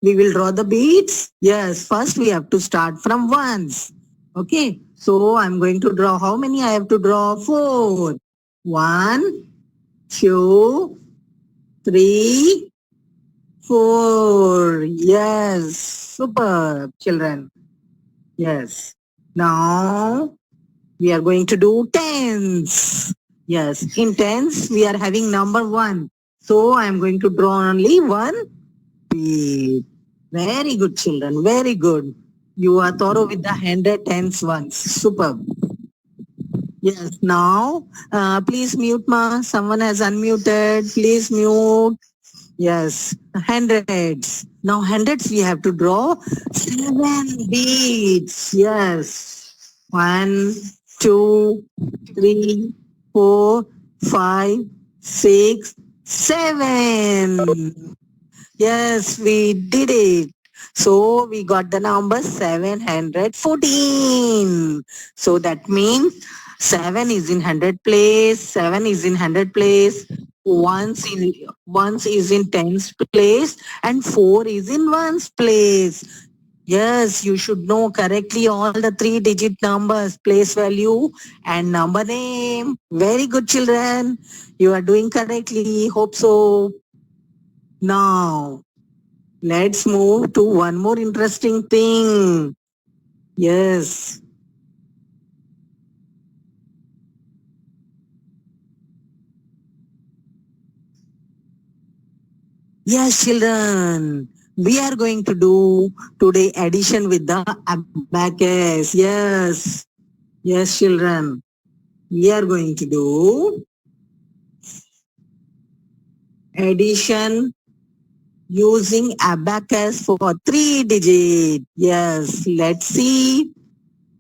We will draw the beads. Yes, first we have to start from ones. Okay, so I'm going to draw. How many I have to draw? 4. 1, 2, 3, 4. Yes, super, children. Yes. Now we are going to do tens. Yes, in tens we are having number 1. So I am going to draw only one bead. Very good, children. Very good. You are thorough with the 100 tens ones. Superb. Yes. Now, please mute ma. Someone has unmuted. Please mute. Yes. Hundreds. Now hundreds we have to draw 7 beads. Yes. 1, 2, 3, 4, 5, 6, 7. Yes, we did it. So we got the number 714. So that means 7 is in 100 place, 7 is in 100 place, once is in tens place, and 4 is in ones place. Yes, you should know correctly all the 3-digit numbers, place value and number name. Very good, children. You are doing correctly. Hope so. Now, let's move to one more interesting thing. Yes. Yes, children. We are going to do today addition with the abacus. Yes. Yes, children. We are going to do addition using abacus for 3-digit. Yes. Let's see.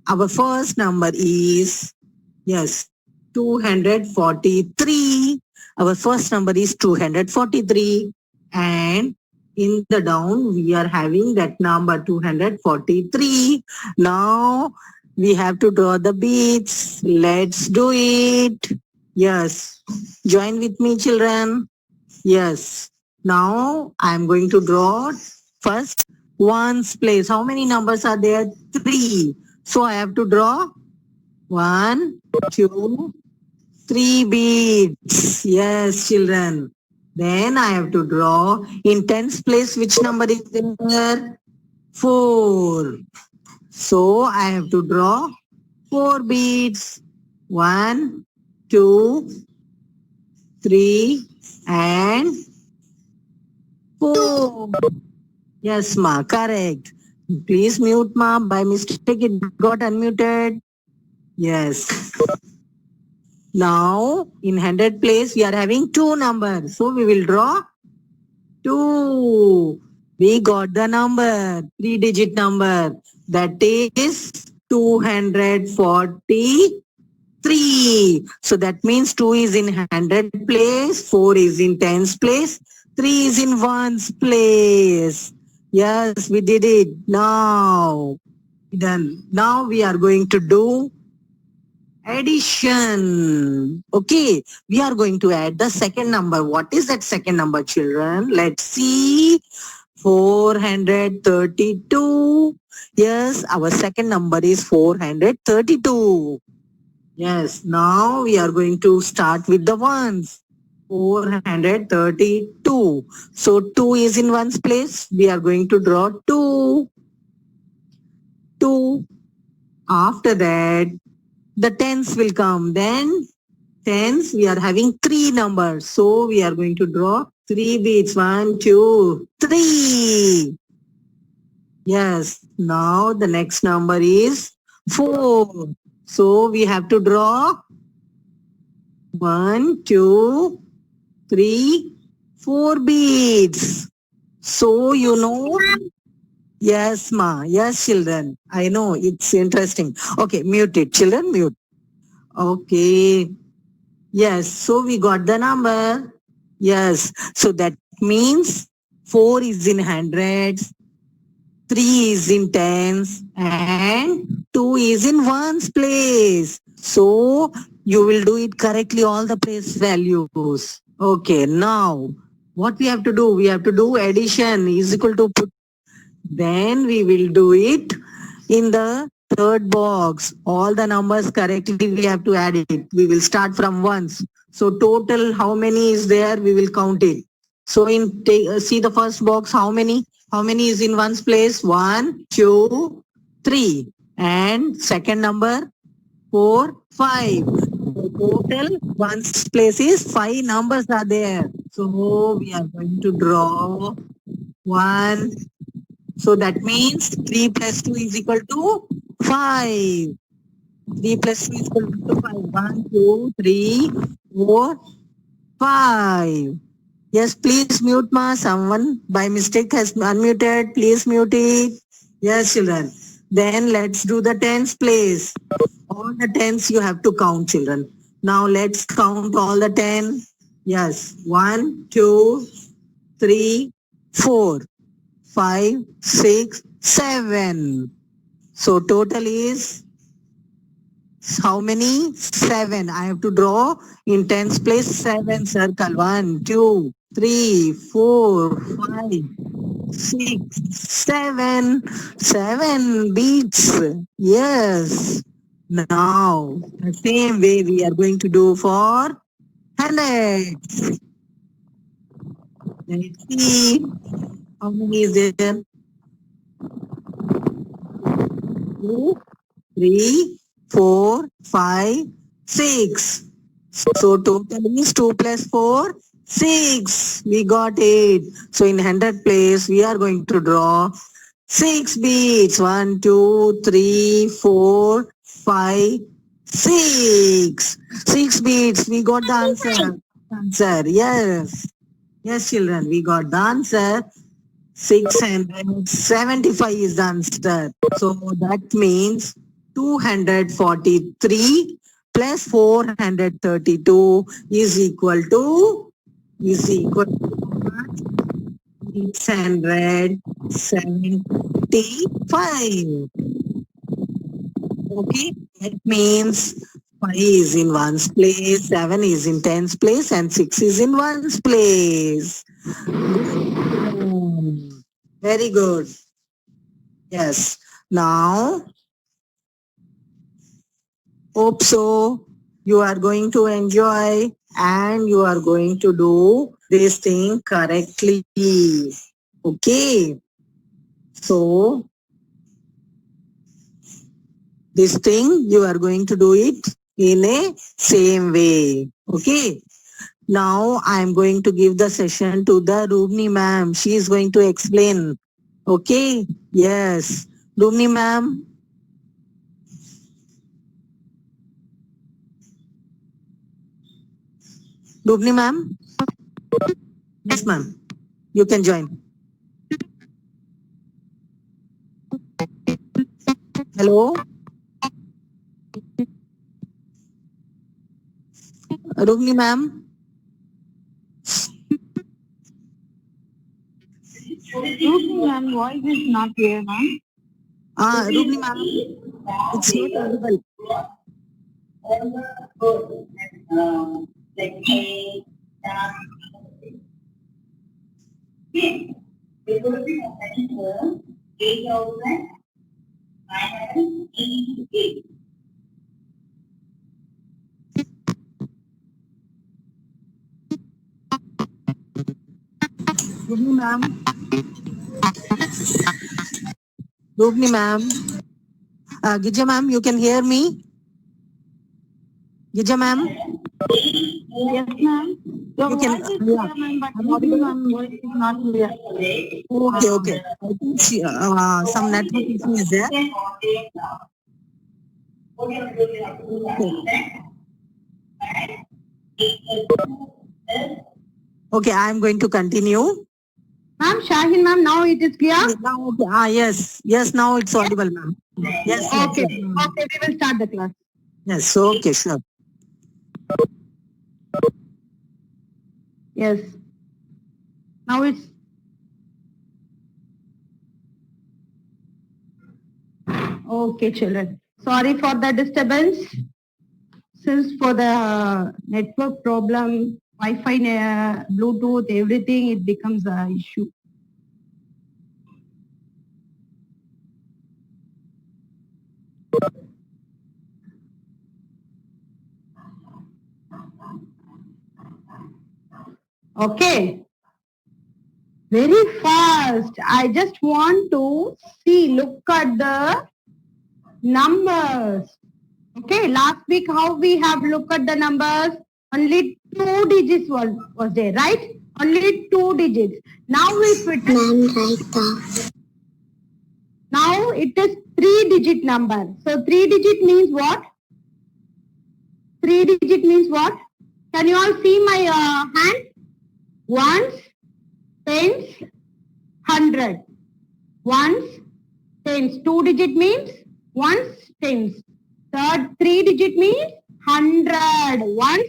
Our first number is, yes, 243. Our first number is 243. And in the down, we are having that number 243. Now, we have to draw the beads. Let's do it. Yes. Join with me, children. Yes. Now, I'm going to draw first ones place. How many numbers are there? 3. So, I have to draw 1, 2, 3 beads. Yes, children. Then I have to draw in tens place. Which number is there? 4. So I have to draw 4 beads. 1, 2, 3, and 4. Yes, ma. Correct. Please mute, ma. By mistake, it got unmuted. Yes. Now, in 100 place, we are having 2 numbers. So, we will draw 2. We got the number, 3-digit number. That is 243. So, that means 2 is in 100 place, 4 is in tens place, 3 is in ones place. Yes, we did it. Now, done. Now, we are going to do addition. Okay, we are going to add the second number. What is that second number, children? Let's see. 432. Yes, our second number is 432. Yes, now we are going to start with the ones. 432. So 2 is in ones place. We are going to draw 2. 2. After that, the tens will come. Then tens, we are having 3 numbers. So we are going to draw 3 beads. 1, 2, 3. Yes. Now the next number is 4. So we have to draw 1, 2, 3, 4 beads. So you know. Yes, ma. Yes, children. I know it's interesting. Okay, mute it. Children, mute. Okay. Yes, so we got the number. Yes, so that means 4 is in hundreds, 3 is in tens, and 2 is in ones place. So you will do it correctly, all the place values. Okay, now What we have to do? We have to do addition is equal to put. Then we will do it in the third box. All the numbers correctly we have to add it. We will start from ones. So total how many is there? We will count it. So see the first box, how many? How many is in ones place? 1, 2, 3. And second number 4, 5. So total ones place is 5 numbers are there. So we are going to draw 1. So that means 3 plus 2 is equal to 5. 3 plus 2 is equal to 5. 1, 2, 3, 4, 5. Yes, please mute ma. Someone by mistake has unmuted. Please mute it. Yes, children. Then let's do the tens place. All the tens you have to count, children. Now let's count all the 10. Yes. 1, 2, 3, 4, 5, 6, 7. So total is how many? 7. I have to draw in tens place 7 circle. 1, 2, 3, 4, 5, 6, 7. 7 beats. Yes. Now, the same way we are going to do for 100. Let's see. How many is there? 2, 3, 4, 5, 6. So total is 2 plus 4, 6. We got it. So in 100 place, we are going to draw 6 beads. 1, 2, 3, 4, 5, 6. 6 beads. We got the answer. Yes. Yes, children, we got the answer. 675 is the answer. So that means 243 plus 432 is equal to 675. Okay, that means 5 is in ones place, 7 is in tens place, and 6 is in ones place. Very good. Yes. Now, hope so you are going to enjoy and you are going to do this thing correctly. Okay. So, this thing you are going to do it in a same way. Okay. Now I am going to give the session to the Rubni ma'am. She is going to explain. Okay. Yes. Rubni ma'am. Rubni ma'am. Yes ma'am. You can join. Hello. Rubni ma'am. Rupni ma'am, voice is not clear, ma'am. Rubni ma'am, it's not audible. Rubni ma'am. Rubni ma'am. Gija ma'am, you can hear me? Gija ma'am? Yes, ma'am. Your You can, voice is clear, ma'am, but Rupni ma'am voice is not clear. Okay, okay. I think some network issue is there. Okay, I'm going to continue. Ma'am, Shahin ma'am, now it is clear? Now, okay. Yes, yes, now it's audible, ma'am. Yes, yes, Okay, yes. okay, we will start the class. Yes, okay, sure. Yes. Now it's okay, children. Sorry for the disturbance. Since for the network problem, Wi-Fi, Bluetooth, everything, it becomes an issue. Okay. Very fast. I just want to see, look at the numbers. Okay, last week how we have looked at the numbers? Only 2 digits was there, right? Only 2 digits. Now if it is, now it is 3-digit number. So 3-digit means what? 3-digit means what? Can you all see my hand? Ones, tens, 100. Ones, tens. 2-digit means ones, tens. Third 3-digit means 100. Ones,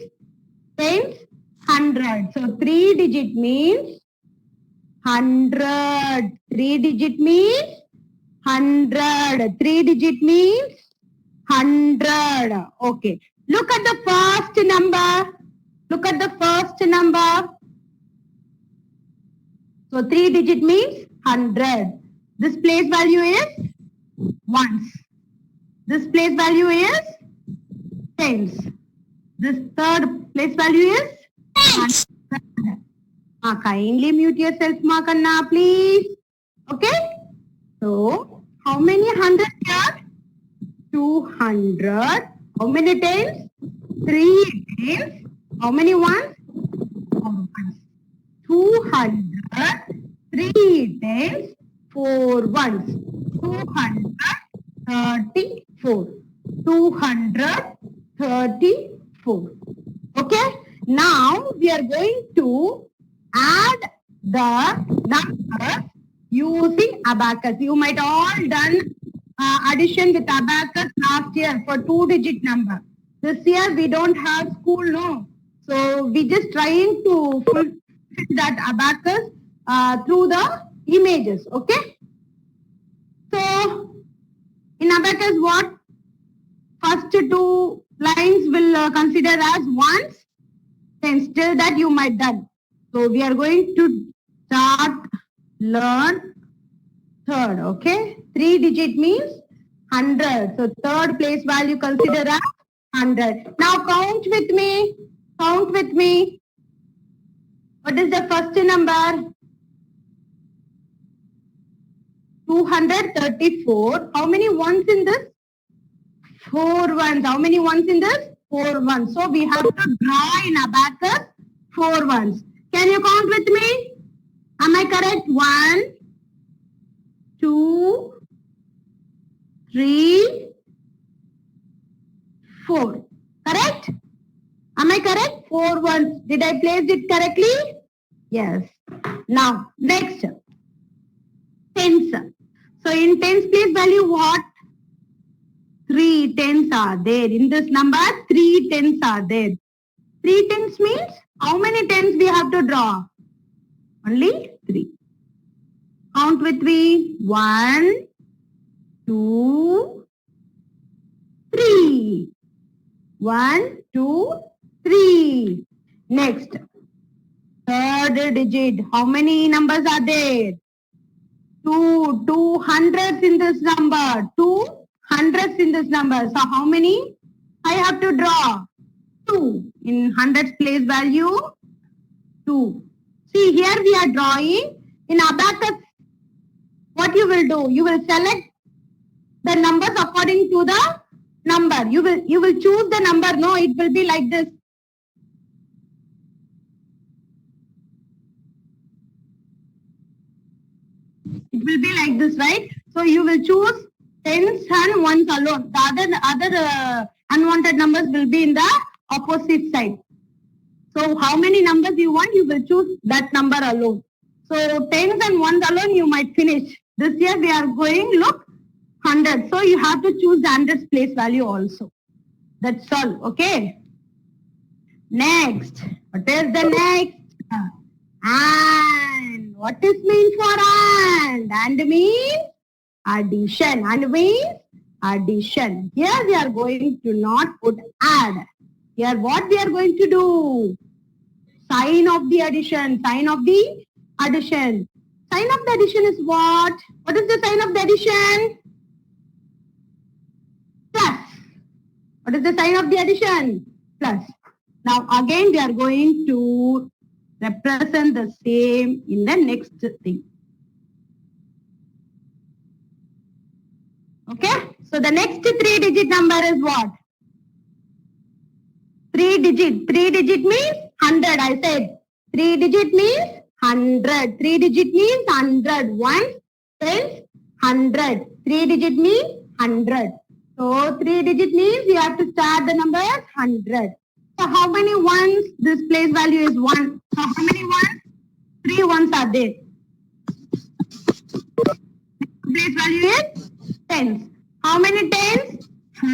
tens, 100. So 3-digit means 100. 3-digit means 100. 3-digit means 100. Okay. Look at the first number. Look at the first number. So 3-digit means 100. This place value is ones. This place value is tens. This third place value is tens. Kindly mute yourself, Kanna, please. Okay. So how many hundreds here? 200. How many tens? 3 tens. How many ones? 4 ones. 200. 3 tens. 4 ones. 234. 234. Okay. Now we are going to add the numbers using abacus. You might all done addition with abacus last year for 2-digit number. This year we don't have school, no. So we just trying to fulfill that abacus through the images. Okay. So in abacus, what? First 2 lines will consider as ones. Then still that you might done. So we are going to start learn third. Okay. 3-digit means 100. So third place value consider as 100. Now count with me. Count with me. What is the first number? 234. How many ones in this? 4 ones. How many ones in this? 4 ones. So we have to draw in abacus 4 ones. Can you count with me? Am I correct? 1, 2, 3, 4. Correct? Am I correct? 4 ones. Did I place it correctly? Yes. Now, next. Tens. So in tens place value what? 3 tens are there. In this number, 3 tens are there. 3 tens means how many tens we have to draw? Only 3. Count with me. 1, 2, 3. 1, 2, 3. Next. Third digit. How many numbers are there? 2 hundreds in this number. 2 hundreds in this number. So how many I have to draw? 2. In hundreds place value, 2. See, here we are drawing. In abacus, what you will do? You will select the numbers according to the number. You will choose the number. No, it will be like this. It will be like this, right? So you will choose tens and ones alone. The other unwanted numbers will be in the opposite side. So how many numbers you want, you will choose that number alone. So tens and ones alone you might finish. This year we are going, look, 100. So you have to choose the hundreds place value also. That's all, okay? Next. What is the next? And. What is mean for and? And means addition. And means addition. Here we are going to not put add. Here what we are going to do? Sign of the addition. Sign of the addition. Sign of the addition is what? What is the sign of the addition? Plus. What is the sign of the addition? Plus. Now again we are going to represent the same in the next thing. Okay? So the next 3-digit number is what? 3-digit. 3-digit means 100. I said 3-digit means 100. 3-digit means 100. 1, 10, 100. 3-digit means 100. So 3-digit means you have to start the number as 100. So how many ones? This place value is 1. So how many ones? 3 ones are there. Place value is tens. How many tens?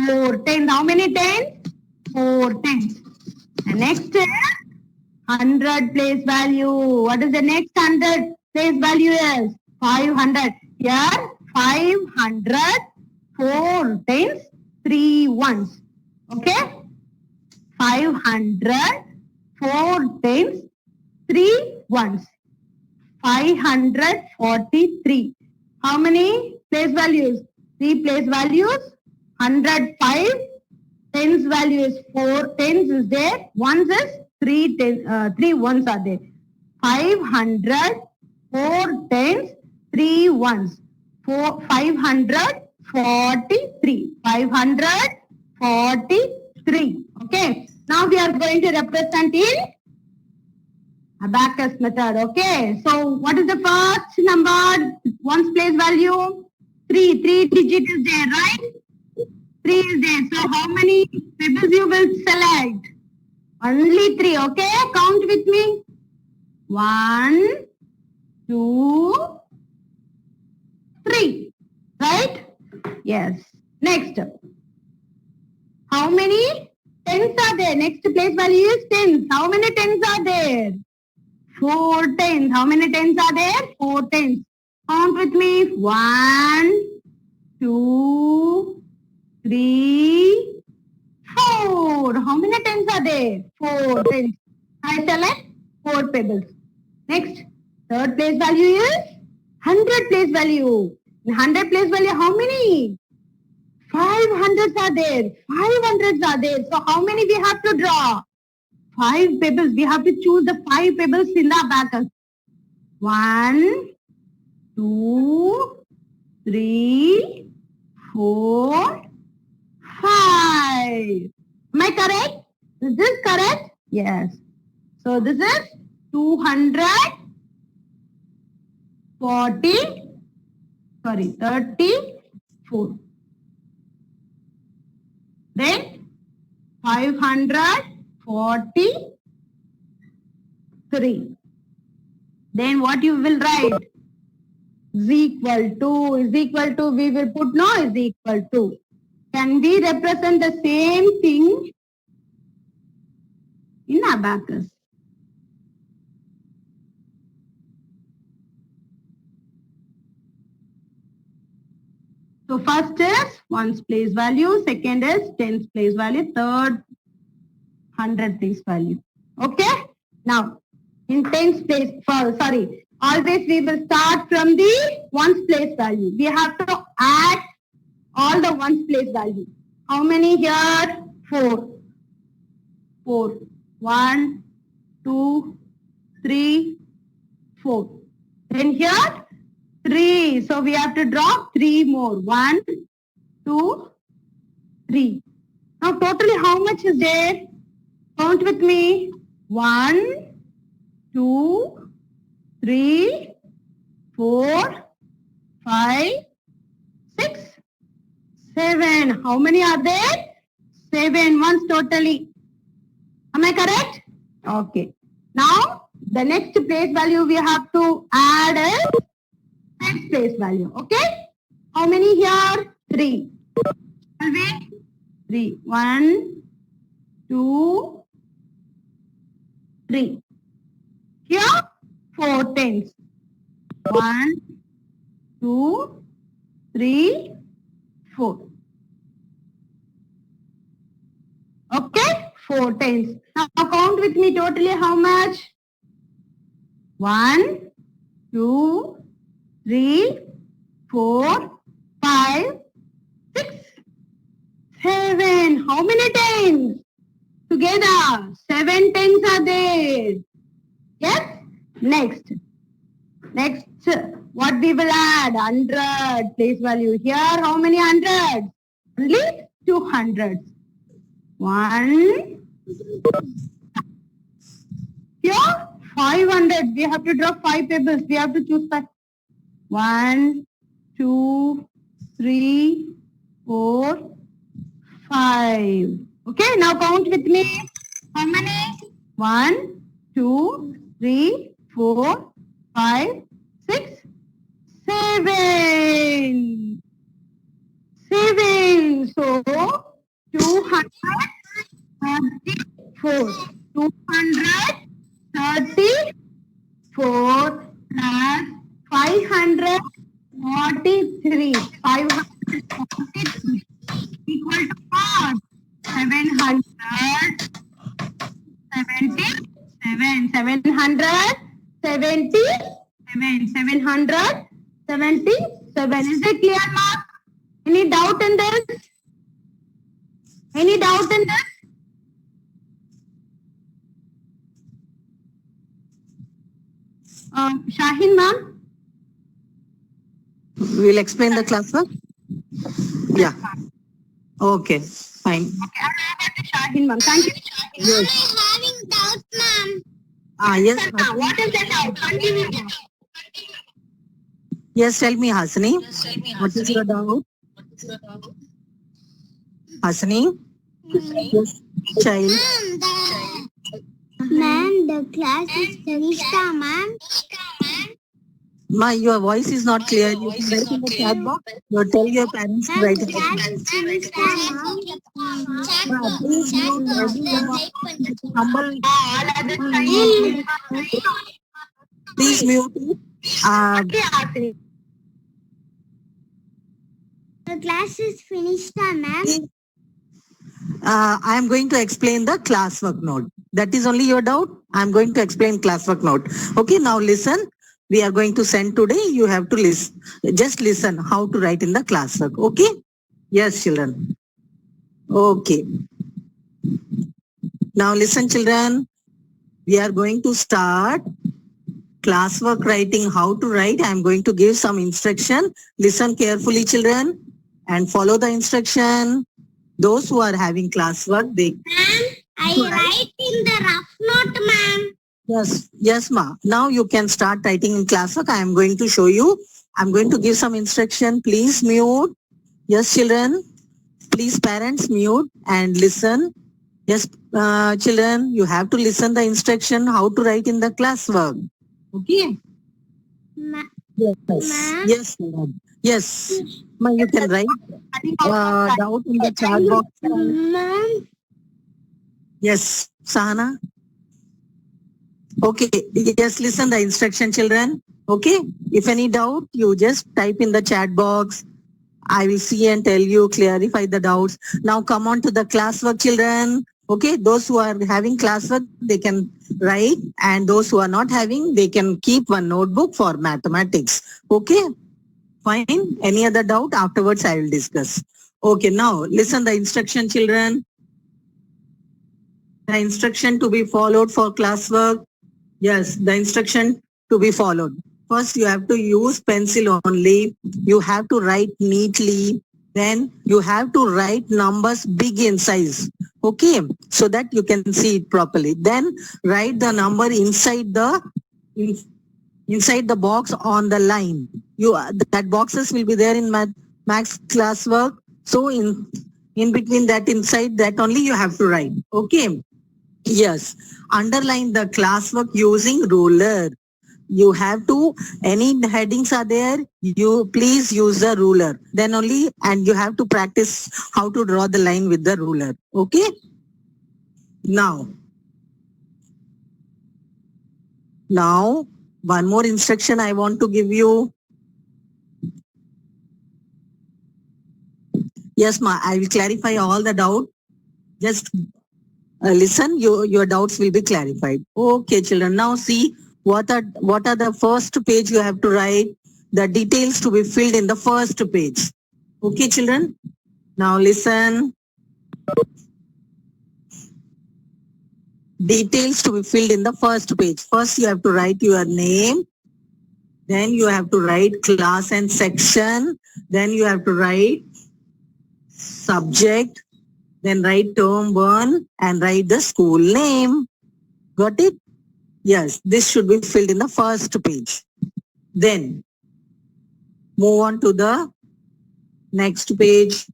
4 tens. How many tens? 4 tens. The next is 100 place value. What is the next 100 place value is? 500. Here 500, 4 tens, 3 ones. Okay? 500, 4 tens, 3 ones. 543. How many place values? 3 place values. 105. Tens value is 4. Tens is there. Ones is 3 ones are there. 500, 4 tens, 3 ones. 543. 543. Okay. Now we are going to represent in abacus method. Okay. So what is the first number? Ones place value? 3. 3 digit is there, right? 3 is there. So how many pebbles you will select? Only 3. Okay. Count with me. 1, 2, 3. Right? Yes. Next. How many tens are there? Next place value is tens. How many tens are there? 4 tens. How many tens are there? 4 tens. Count with me. 1, 2, 3, 4. How many tens are there? 4 tens. I select 4 pebbles. Next. Third place value is 100 place value. In 100 place value, how many? 500s are there. 500s are there. So how many we have to draw? 5 pebbles. We have to choose the 5 pebbles in the abacus. 1, 2, 3, 4, 5. Am I correct? Is this correct? Yes. So this is 34. Then 543. Then what you will write? Is equal to, we will put no is equal to. Can we represent the same thing in abacus? So first is ones place value, second is tens place value, third 100 place value. Okay? Now, in tens place, always we will start from the ones place value. We have to add all the ones place value. How many here? 4. 4. 1, 2, 3, 4. Then here 3. So we have to draw 3 more. 1, 2, 3. Now totally how much is there? Count with me. 1, 2, 3, 4, 5, 6, 7. How many are there? 7 ones totally. Am I correct? Okay. Now the next place value we have to add is next place value. Okay? How many here? 3. 3. 1, 2, 3. Here 4 tens. 1, 2, 3, 4. Okay? 4 tens. Now count with me totally how much? 1, 2, 3, 4, 5, 6, 7. How many tens? Together, 7 tens are there. Yes? Next, what we will add? 100. Place value here. How many hundreds? Only 200. 1. Here, 500. We have to draw 5 tables. We have to choose 5. 1, 2, 3, 4, 5. Okay, now count with me. How many? 1, 2, 3, 4, 5, 6, 7. 7. So, 234. 234 plus 543. 543 equal to what? 777. 777. Is it clear, Mark? Any doubt in this? Any doubt in this? Shaheen, ma'am? We'll explain the classwork. Yeah. Okay, fine. Okay, I'm over to Shaheen, ma'am. Thank you, Shaheen. Yes. I'm having doubt, ma'am. Yes. Sarna, what is the doubt? Continue. Yes, tell me, Hasani. What is your doubt? Hasani? Yes, child. Ma'am, the class is finished, ma'am. Your voice is not clear. You can write in the chat box. You tell your parents to Ma'am, write the it. class is finished, ma'am. Please mute everyone. Humble. All other Shaheen. Please mute it. Okay, Aarti. The class is finished, ma'am. I am going to explain the classwork note. That is only your doubt. I am going to explain classwork note. Okay, now listen. We are going to send today. You have to listen. Just listen how to write in the classwork. Okay? Yes, children. Okay. Now listen, children. We are going to start classwork writing. How to write? I am going to give some instruction. Listen carefully, children, and follow the instruction. Those who are having classwork, they Ma'am, I write in the rough note, ma'am. yes, ma. Now you can start writing in classwork. I am going to show you. I'm going to give some instruction. Please mute. Yes, children. Please, parents, mute and listen. Yes, children, you have to listen the instruction how to write in the classwork. Okay. Yes. Ma'am. Yes, children. Yes. Ma, you can write doubt in the chat box. Ma'am, Yes, Sahana. Okay, yes, listen the instruction, children. Okay, if any doubt, you just type in the chat box. I will see and tell you, clarify the doubts. Now come on to the classwork, children. Okay, those who are having classwork, they can write, and those who are not having, they can keep one notebook for mathematics. Okay, fine. Any other doubt? Afterwards, I will discuss. Okay, now listen the instruction, children. The instruction to be followed for classwork. Yes, the instruction to be followed. First, you have to use pencil only. You have to write neatly. Then you have to write numbers big in size. Okay, so that you can see it properly. Then write the number inside the box on the line. That boxes will be there in max classwork. So in between that, inside that only you have to write. Okay. Yes, underline the classwork using ruler. You have to, any headings are there, you please use the ruler. Then only, and you have to practice how to draw the line with the ruler. Okay? Now, one more instruction I want to give you. Yes, ma, I will clarify all the doubt. Just listen, your doubts will be clarified. Okay, children. Now see what are the first page you have to write. The details to be filled in the first page. Okay, children. Now listen. Details to be filled in the first page. First, you have to write your name. Then you have to write class and section. Then you have to write subject. Then write term 1 and write the school name. Got it? Yes, this should be filled in the first page. Then move on to the next page.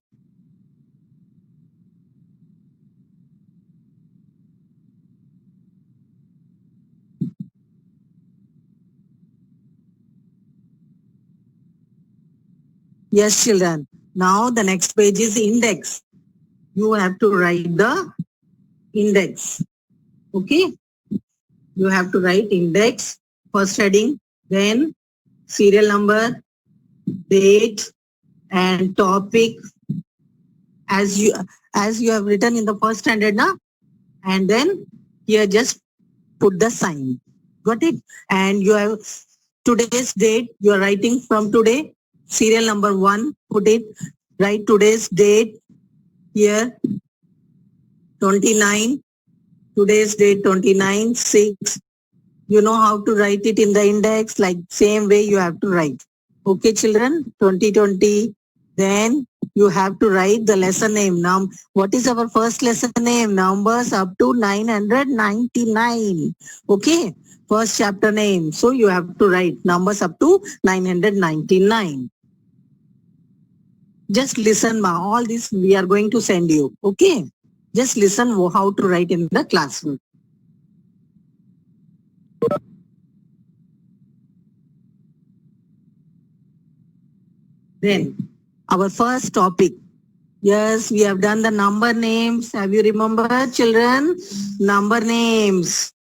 Yes, children. Now the next page is index. You have to write the index. Okay? You have to write index, first heading, then serial number, date, and topic as you have written in the first standard now. And then here just put the sign. Got it? And you have today's date. You are writing from today. Serial number 1. Put it. Write today's date here. 29. Today's date 29/6. You know how to write it in the index. Like same way you have to write. Okay, children. 2020. Then you have to write the lesson name. Now, what is our first lesson name? Numbers up to 999. Okay, first chapter name. So you have to write numbers up to 999. Just listen, ma. All this we are going to send you. Okay, just listen how to write in the classroom. Then our first topic. Yes, we have done the number names. Have you remembered, children? Number names.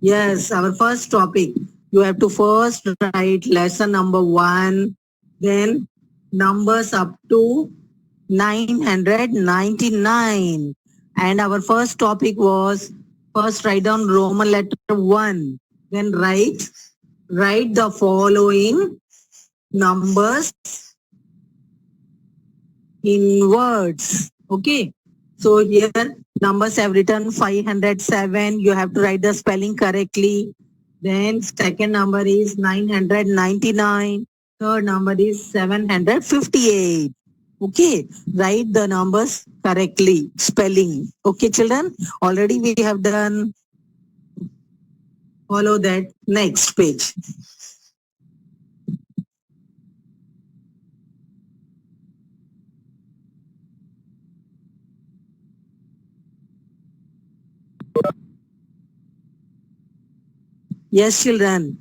Yes, our first topic. You have to first write lesson number 1, then numbers up to 999. And our first topic was first write down Roman letter 1. Then write the following numbers in words. Okay. So here numbers have written 507. You have to write the spelling correctly. Then second number is 999. Third number is 758. Okay. Write the numbers correctly. Spelling. Okay, children. Already we have done. Follow that next page. Yes, children.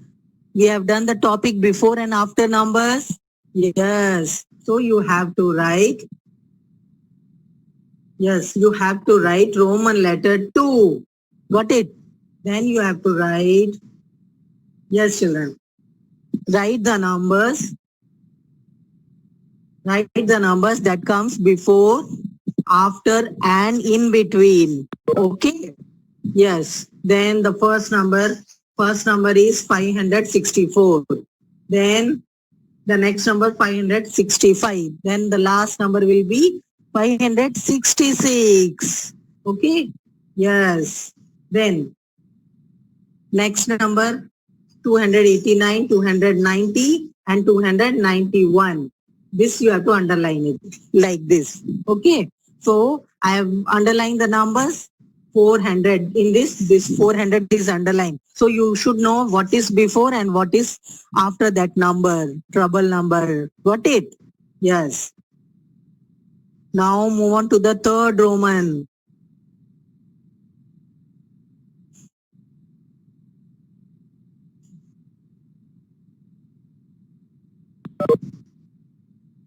We have done the topic before and after numbers. Yes. So you have to write. Yes, you have to write Roman letter 2. Got it? Then you have to write. Yes, children. Write the numbers. Write the numbers that comes before, after, and in between. Okay. Yes. Then the first number is 564. Then the next number 565. Then the last number will be 566. Okay. Yes. Then next number 289, 290 and 291. This you have to underline it like this. Okay. So I have underlined the numbers. 400 in this 400 is underlined. So you should know what is before and what is after that number, trouble number. Got it? Yes. Now move on to the third Roman.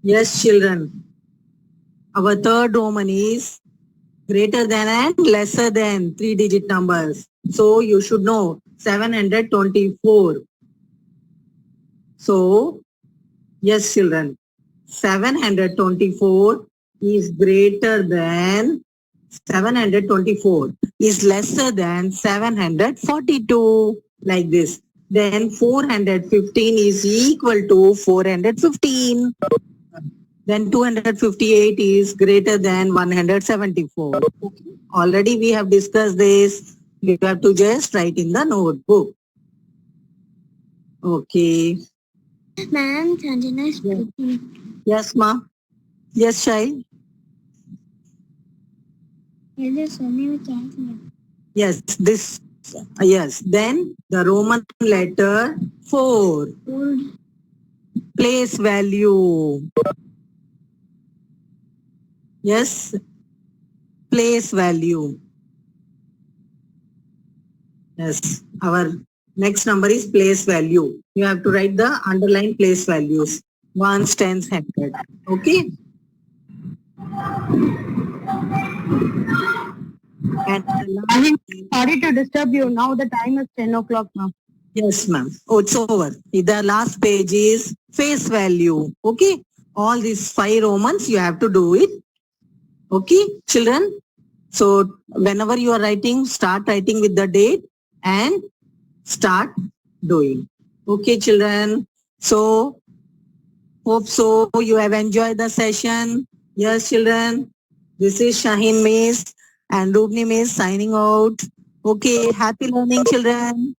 Yes, children. Our third Roman is greater than and lesser than 3-digit numbers. So you should know 724. So, yes, children, 724 is greater than 724 is lesser than 742, like this. Then 415 is equal to 415. Then 258 is greater than 174. Already we have discussed this. You have to just write in the notebook. Okay. Ma'am, Sanjana is Yeah. speaking. Yes, ma. Yes, child. Yes, this. Yes. Then the Roman letter 4. Place value. Yes. Place value. Yes. Our next number is place value. You have to write the underline place values. Ones, tens, hundred. Okay. And the last, Sorry to disturb you. Now the time is 10 o'clock now. yes, ma'am. Oh, it's over. The last page is face value. Okay. All these 5 Romans, you have to do it. Okay, children. So whenever you are writing, start writing with the date and start doing. Okay, children. So hope so you have enjoyed the session. Yes, children. This is Shaheen Miss and Rubni Miss signing out. Okay, happy learning, children.